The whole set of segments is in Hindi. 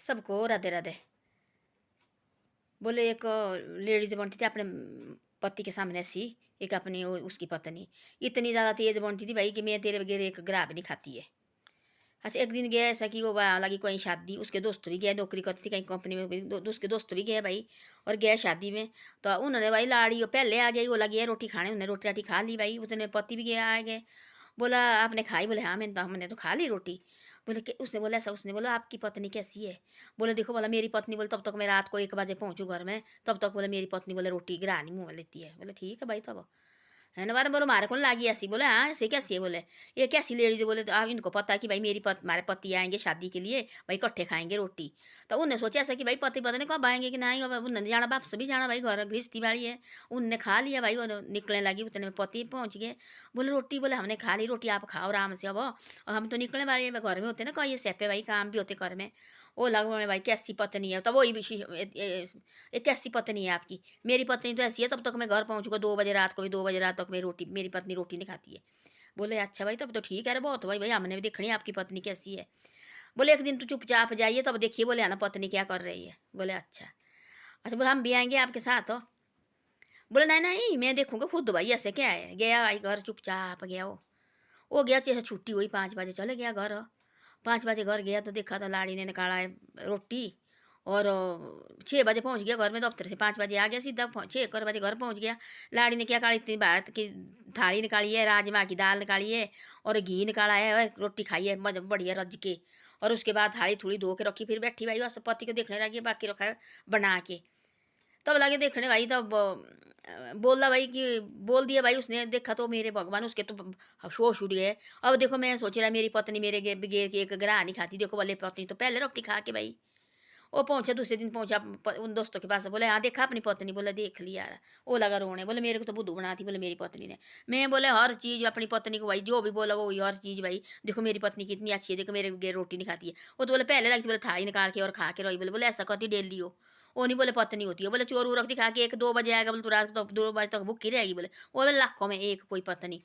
सबको राधे राधे। बोले एक लेडीज बनती थी अपने पति के सामने ऐसी, एक अपनी उसकी पत्नी इतनी ज़्यादा तेज बनती थी भाई कि मैं तेरे बगैर एक ग्राह भी नहीं खाती है। अच्छा एक दिन गया ऐसा कि वो लगी कोई शादी, उसके दोस्त भी गए, नौकरी करती थी कहीं कंपनी में भी, उसके दोस्त भी गए भाई और गए शादी में। तो उन्होंने भाई लाड़ी वो पहले आ गई, वो लगी है रोटी खाने, उन्हें रोटी राटी खा ली भाई, उसने पति भी गया आ गए। बोला आपने खाई? बोले हाँ हमने तो खा ली रोटी। बोले कि उसने बोला ऐसा, उसने बोला आपकी पत्नी कैसी है? बोले देखो बोला मेरी पत्नी, बोले तब तक मैं रात को 1 बजे पहुँचूँ घर में, तब तक बोले मेरी पत्नी बोले रोटी गिरानी मुँह में लेती है। बोले ठीक है भाई तब है ना बार बोलो मारे कौन लागी ऐसी? बोले हाँ ऐसे कैसी है? बोले ये कैसी लेडीज है? बोले तो आप इनको पता है कि भाई हमारे पति आएंगे शादी के लिए, भाई इकट्ठे खाएंगे रोटी। तो उनने सोचा ऐसा कि भाई पति पता नहीं कब आएंगे कि नहीं, उन्होंने जाना वापस भी जाना भाई, घर गृहस्थी बाड़ी है। उनने खा लिया भाई, वो निकलने लगी उतने में पति पहुंच गए। बोले रोटी, बोले हमने खा ली रोटी, आप खाओ आराम से अब, और हम तो निकलने वाले हैं, घर में होते ना कहीं ये सेपे भाई काम भी होते घर में। वो लग बोले भाई कैसी पत्नी है? तब वही ये कैसी पत्नी है आपकी? मेरी पत्नी तो ऐसी है, तब तक मैं घर पहुँचूँगा 2 बजे रात को, भी 2 बजे रात तक मेरी पत्नी रोटी नहीं खाती है। बोले अच्छा भाई तब तो ठीक है, अरे बहुत भाई हमने भी देखनी है आपकी पत्नी कैसी है। बोले एक दिन तो चुपचाप जाइए तब देखिए, बोले है ना पत्नी क्या कर रही है। बोले अच्छा। अच्छा बोले हम भी आएंगे आपके साथ हो? बोले नहीं नहीं मैं देखूंगा खुद भाई ऐसे क्या है। गया भाई घर चुपचाप गया वो गया जैसे छुट्टी हुई 5 बजे चले गया घर। 5 बजे घर गया तो देखा तो लाड़ी ने निकाला है रोटी, और 6 बजे पहुंच गया घर में दफ्तर से। 5 बजे आ गया सीधा, 6 बजे घर पहुंच गया। लाड़ी ने क्या काली इतनी भारत की थाली निकाली है, राजमा की दाल निकाली है और घी निकाला है और रोटी खाई है बढ़िया रज के, और उसके बाद थाली थोड़ी धो के रखी, फिर बैठी भाई बस पति को देखने लगी, बाकी रखा है बना के। तब लगे देखने भाई, तब बोला भाई कि बोल दिया भाई उसने, देखा तो मेरे भगवान उसके तो होश उड़ गए। अब देखो मैं सोच रहा मेरी पत्नी मेरे बगैर की एक ग्राह नहीं खाती, देखो वाले पत्नी तो पहले रखती खा के भाई। वो पहुंचा दूसरे दिन पहुंचा उन दोस्तों के पास, बोले हाँ देखा अपनी पत्नी? बोले देख लिया यार। वो लगा रोने, बोले मेरे को तो बुद्धू बनाती, बोले मेरी पत्नी ने। मैं बोले हर चीज़ अपनी पत्नी को भाई जो भी बोला वो हर चीज़ भाई, देखो मेरी पत्नी कितनी अच्छी है, देखो मेरे बगैर रोटी नहीं खाती है। वो तो बोले पहले लगती, बोले थाली निकाल के और खा के रही, बोले ऐसा करती डेली हो। वो नहीं बोले पत्नी होती है, बोले चोर रख दिखा के 1-2 बजे आएगा, बोले तो रात को 2 बजे तक भूखी रहेगी। बोले वो बोले लाखों में एक कोई पत्नी।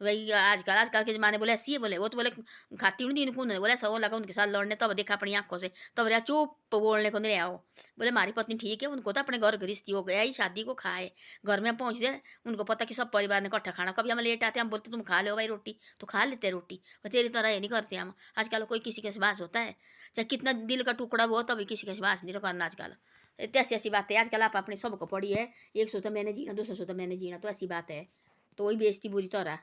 वही आजकल आजकल के ज़माने बोले ऐसी है, बोले वो तो बोले खाती हूँ दिन को, बोले ऐसा वो लगा उनके साथ लड़ने, तब देखा अपनी आंखों से, तब रहा चुप बोलने को नहीं रहा वो। बोले हमारी पत्नी ठीक है, उनको तो अपने घर गृहस्थी हो गया ही, शादी को खाए घर में पहुँच गए, उनको पता कि सब परिवार ने इकट्ठा खाना। कभी हम लेट आते हम बोलते तुम खा लो भाई रोटी, तो खा लेते रोटी, और तेरी तरह ये नहीं करते हम। आजकल कोई किसी के विश्वास होता है, चाहे कितना दिल का टुकड़ा हो तभी किसी का विश्वास नहीं करना आजकल। ऐसी ऐसी बात है आजकल, आप अपने सबको पड़ी है, एक सोता मैंने जीना, दूसरा सोता मैंने जीना, तो ऐसी बात है। तो वही बेइज्जती बुरी तरह।